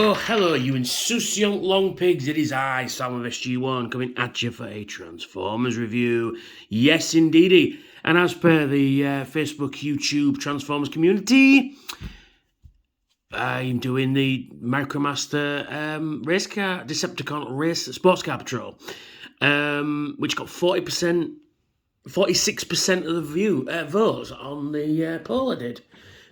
Oh, hello, you insouciant long pigs. It is I, Sam of SG1, coming at you for a Transformers review. Yes, indeedy. And as per the Facebook, YouTube Transformers community, I'm doing the Micromaster race car, Decepticon race sports car patrol, which got 40%, 46% of the votes on the poll I did.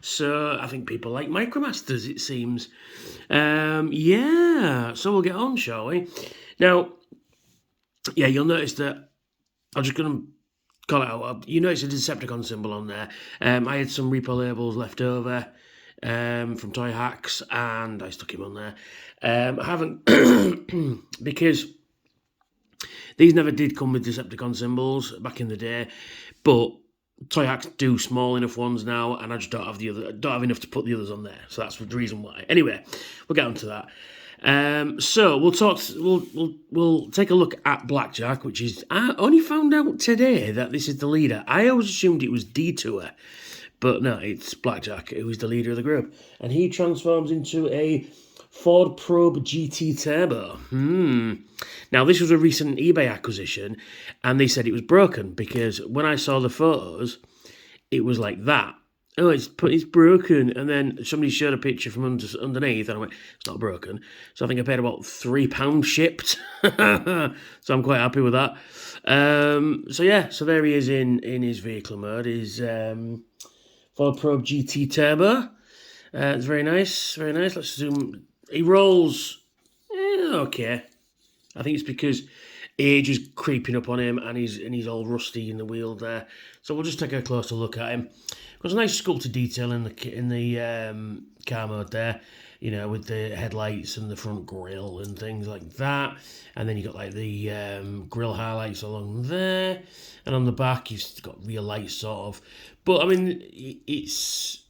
So I think people like Micromasters, it seems. Yeah, so we'll get on, shall we? Now, yeah, you'll notice that I'm just going to call it out. You notice a Decepticon symbol on there. I had some repo labels left over from Toy Hacks, and I stuck him on there. I haven't, because these never did come with Decepticon symbols back in the day, but Toy Hacks do small enough ones now, and I just don't have enough to put the others on there. So that's the reason why. Anyway, we'll get onto that. So we'll talk. We'll take a look at Blackjack, which is I only found out today that this is the leader. I always assumed it was Detour, but no, it's Blackjack who is the leader of the group, and he transforms into a Ford Probe GT Turbo. Now, this was a recent eBay acquisition, and they said it was broken because when I saw the photos, it was like that. Oh, it's broken. And then somebody showed a picture from underneath, and I went, it's not broken. So I think I paid about £3 shipped. So I'm quite happy with that. So yeah, so there he is in his vehicle mode, his Ford Probe GT Turbo. It's very nice, very nice. Let's zoom. He rolls okay. I think it's because age is creeping up on him, and he's all rusty in the wheel there. So we'll just take a closer look at him. There's a nice sculpted detail in the car mode there, you know, with the headlights and the front grille and things like that. And then you got like the grille highlights along there, and on the back you've got real lights sort of. But I mean, it's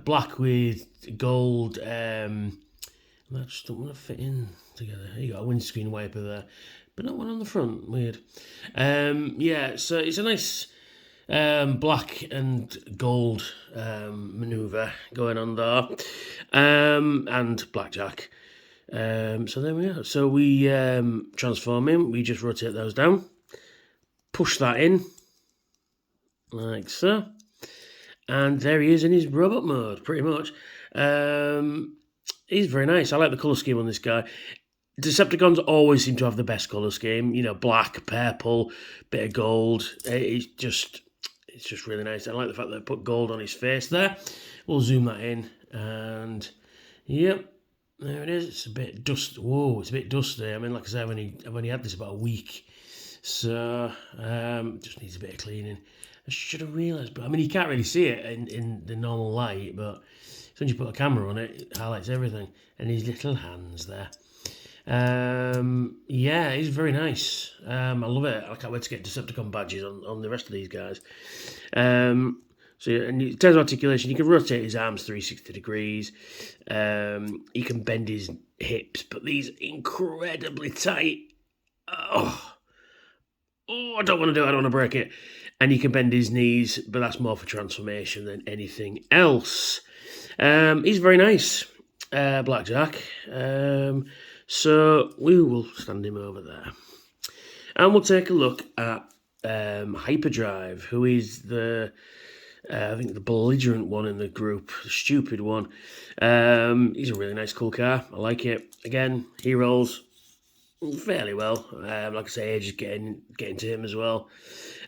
black with gold. That just don't want to fit in together. You got a windscreen wiper there, but not one on the front. Weird. Yeah, so it's a nice black and gold manoeuvre going on there, and Blackjack. So there we are. So we transform him. We just rotate those down, push that in, like so, and there he is in his robot mode, pretty much. He's very nice. I like the colour scheme on this guy. Decepticons always seem to have the best colour scheme. You know, black, purple, bit of gold. It's just really nice. I like the fact that I put gold on his face there. We'll zoom that in, and yep, there it is. It's a bit dust. Whoa, it's a bit dusty. I mean, like I said, I've only had this about a week, so just needs a bit of cleaning. I should have realised, but I mean, you can't really see it in the normal light, but when you put a camera on it, it highlights everything. And his little hands there. Yeah, he's very nice. I love it. I can't wait to get Decepticon badges on the rest of these guys. So, and in terms of articulation, you can rotate his arms 360 degrees. He can bend his hips, but these incredibly tight. Oh, I don't want to do it. I don't want to break it. And he can bend his knees, but that's more for transformation than anything else. He's very nice, Blackjack. So we will stand him over there. And we'll take a look at Hyperdrive, who is I think the belligerent one in the group, the stupid one. He's a really nice, cool car. I like it. Again, he rolls fairly well. Like I say, age is getting to him as well.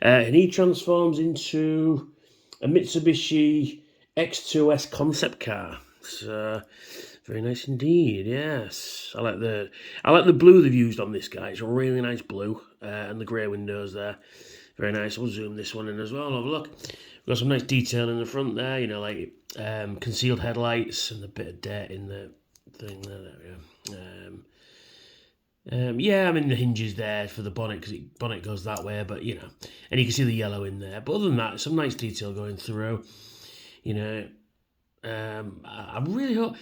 And he transforms into a Mitsubishi X2S concept car. So very nice indeed. Yes, I like the blue they've used on this guy. It's a really nice blue, and the grey windows there. Very nice. We'll zoom this one in as well. Have a look. We've got some nice detail in the front there. You know, like concealed headlights and a bit of dirt in the thing there. There we go. Yeah, I mean the hinges there for the bonnet because bonnet goes that way, but you know, and you can see the yellow in there. But other than that, some nice detail going through. You know, I really hope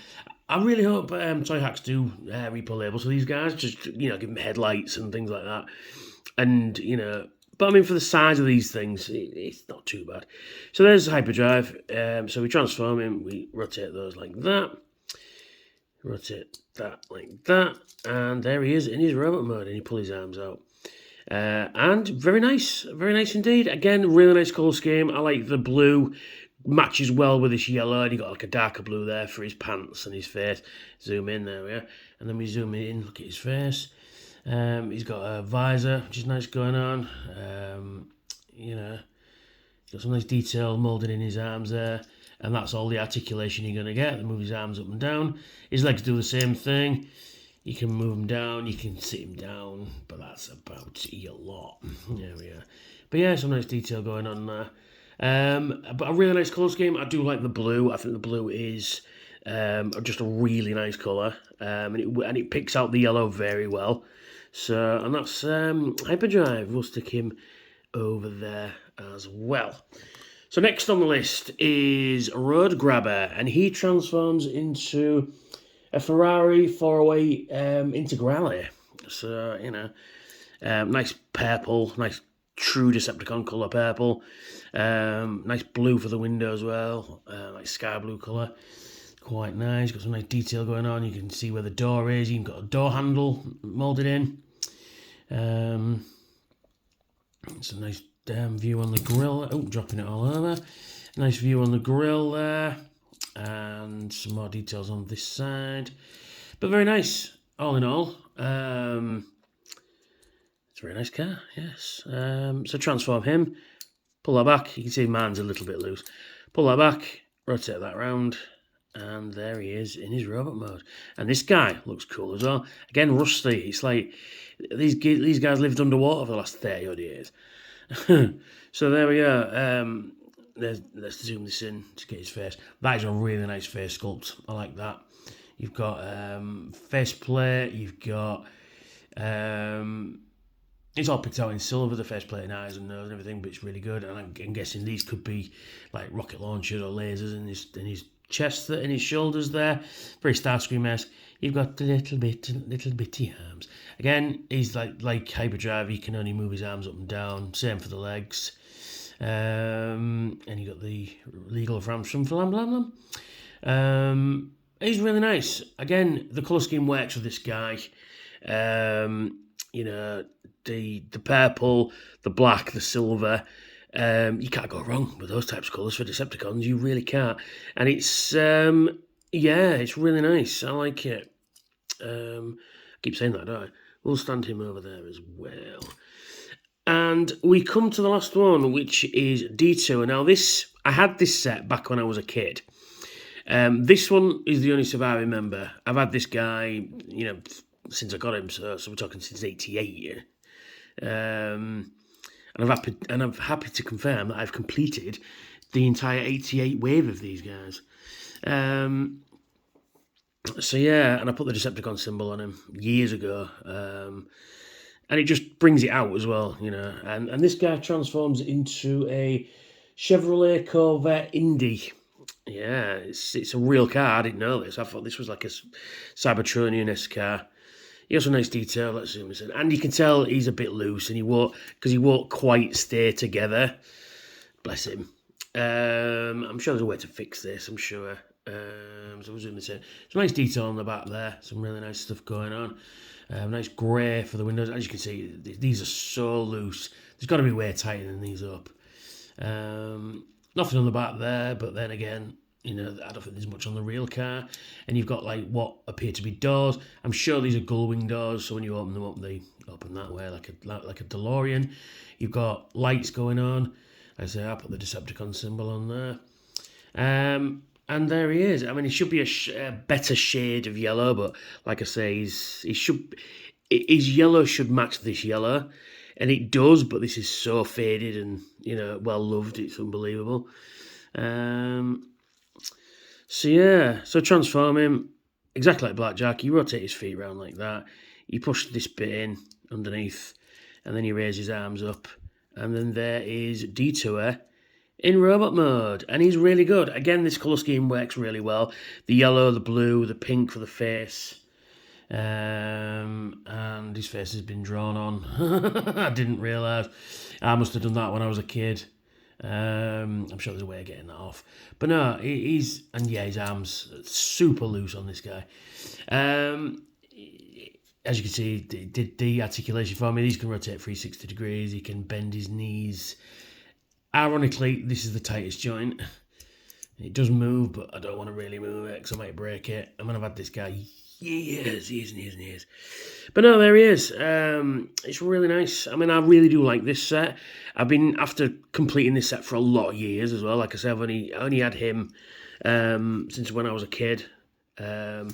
Toy Hacks do repo labels for these guys. Just give them headlights and things like that, and But I mean, for the size of these things, it's not too bad. So there's Hyperdrive. So we transform him, we rotate those like that. rotate that like that, and there he is in his robot mode, and he pulls his arms out. And very nice indeed. Again, really nice colour scheme. I like the blue, matches well with this yellow, and you got like a darker blue there for his pants and his face. Zoom in, there we are, and then we zoom in, look at his face. He's got a visor, which is nice going on. You know, got some nice detail moulded in his arms there, and that's all the articulation you're going to get. Move his arms up and down. His legs do the same thing. You can move him down, you can sit him down, but that's about a lot. There we are. But yeah, some nice detail going on there. But a really nice colour scheme. I do like the blue. I think the blue is just a really nice colour, and it picks out the yellow very well. So, and that's Hyperdrive. We'll stick him over there as well. So next on the list is Road Grabber, and he transforms into a Ferrari 408 Integrale. So, you know, nice purple, nice true Decepticon colour purple. Nice blue for the window as well, like sky blue colour. Quite nice, got some nice detail going on. You can see where the door is, you've got a door handle moulded in. It's a nice view on the grille. Oh, dropping it all over. Nice view on the grille there. And some more details on this side. But very nice, all in all. It's a very nice car, yes. So transform him. Pull that back. You can see mine's a little bit loose. Pull that back. Rotate that round. And there he is in his robot mode. And this guy looks cool as well. Again, rusty. It's like these guys lived underwater for the last 30 odd years. So there we go. Let's zoom this in to get his face. That is a really nice face sculpt. I like that. You've got face plate. You've got it's all picked out in silver, the face plate and eyes and nose and everything, but it's really good. And I'm guessing these could be like rocket launchers or lasers in his chest, in his shoulders there. Very Starscream-esque. You've got the little bitty arms. Again, he's like Hyperdrive. He can only move his arms up and down. Same for the legs. And you got the legal frames from Flam. He's really nice. Again, the colour scheme works with this guy. You know, the purple, the black, the silver. You can't go wrong with those types of colours for Decepticons. You really can't. And it's it's really nice. I like it. I keep saying that, don't I? We'll stand him over there as well. And we come to the last one, which is D2. Now I had this set back when I was a kid. This one is the only surviving member. I've had this guy, you know, since I got him, so we're talking since '88. And I'm happy to confirm that I've completed the entire '88 wave of these guys. So yeah, and I put the Decepticon symbol on him years ago. And it just brings it out as well, you know. And this guy transforms into a Chevrolet Corvette Indy. Yeah, it's a real car. I didn't know this. I thought this was like a Cybertronian-esque car. He has some nice detail. Let's zoom this in. And you can tell he's a bit loose, and he won't quite stay together. Bless him. I'm sure there's a way to fix this, I'm sure. So we'll zoom this in. Some nice detail on the back there. Some really nice stuff going on. Nice grey for the windows. As you can see, these are so loose. There's got to be a way of tightening these up. Nothing on the back there, but then again, you know, I don't think there's much on the real car. And you've got like what appear to be doors. I'm sure these are gull-wing doors, so when you open them up, they open that way like a DeLorean. You've got lights going on. As I say, I put the Decepticon symbol on there. And there he is. I mean, he should be a better shade of yellow, but like I say, his yellow should match this yellow, and it does. But this is so faded and, you know, well loved. It's unbelievable. So transform him exactly like Blackjack. You rotate his feet around like that. You push this bit in underneath, and then you raise his arms up, and then there is Detour in robot mode, and he's really good. Again, this colour scheme works really well. The yellow, the blue, the pink for the face. And his face has been drawn on. I didn't realise. I must have done that when I was a kid. I'm sure there's a way of getting that off. But no, his arms super loose on this guy. As you can see, he did the articulation for me. These can rotate 360 degrees. He can bend his knees. Ironically, this is the tightest joint. It does move, but I don't want to really move it because I might break it. I mean, I've had this guy years. But no, there he is. It's really nice. I mean, I really do like this set. I've been after completing this set for a lot of years as well. Like I said, I've only had him since when I was a kid. Come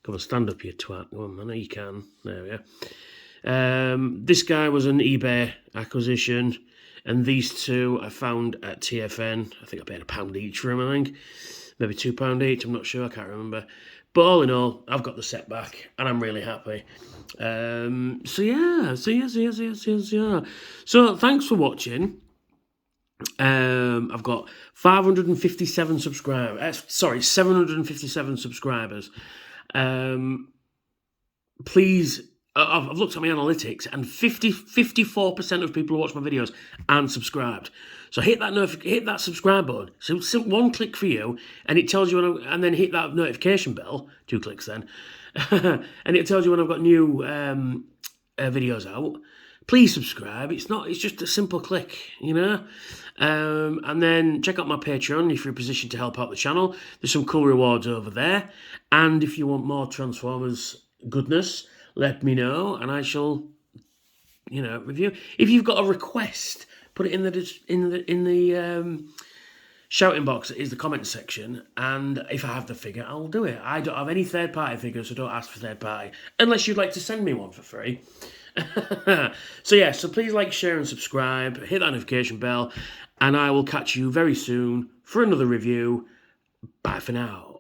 on, stand up, you twat. Go on, I know you can. There we are. This guy was an eBay acquisition. And these two I found at TFN. I think I paid £1 each for them, I think. Maybe £2 each, I'm not sure, I can't remember. But all in all, I've got the set back, and I'm really happy. So thanks for watching. I've got 557 subscribers. 757 subscribers. Please... I've looked at my analytics, and 54% of people who watch my videos aren't subscribed. So hit that subscribe button. So one click for you, and it tells you and then hit that notification bell. 2 clicks then, and it tells you when I've got new videos out. Please subscribe. It's just a simple click, you know. And then check out my Patreon if you're in a position to help out the channel. There's some cool rewards over there, and if you want more Transformers goodness, let me know, and I shall, review. If you've got a request, put it in the shouting box. Is the comment section, and if I have the figure, I'll do it. I don't have any third-party figures, so don't ask for third-party unless you'd like to send me one for free. So please like, share, and subscribe. Hit that notification bell, and I will catch you very soon for another review. Bye for now.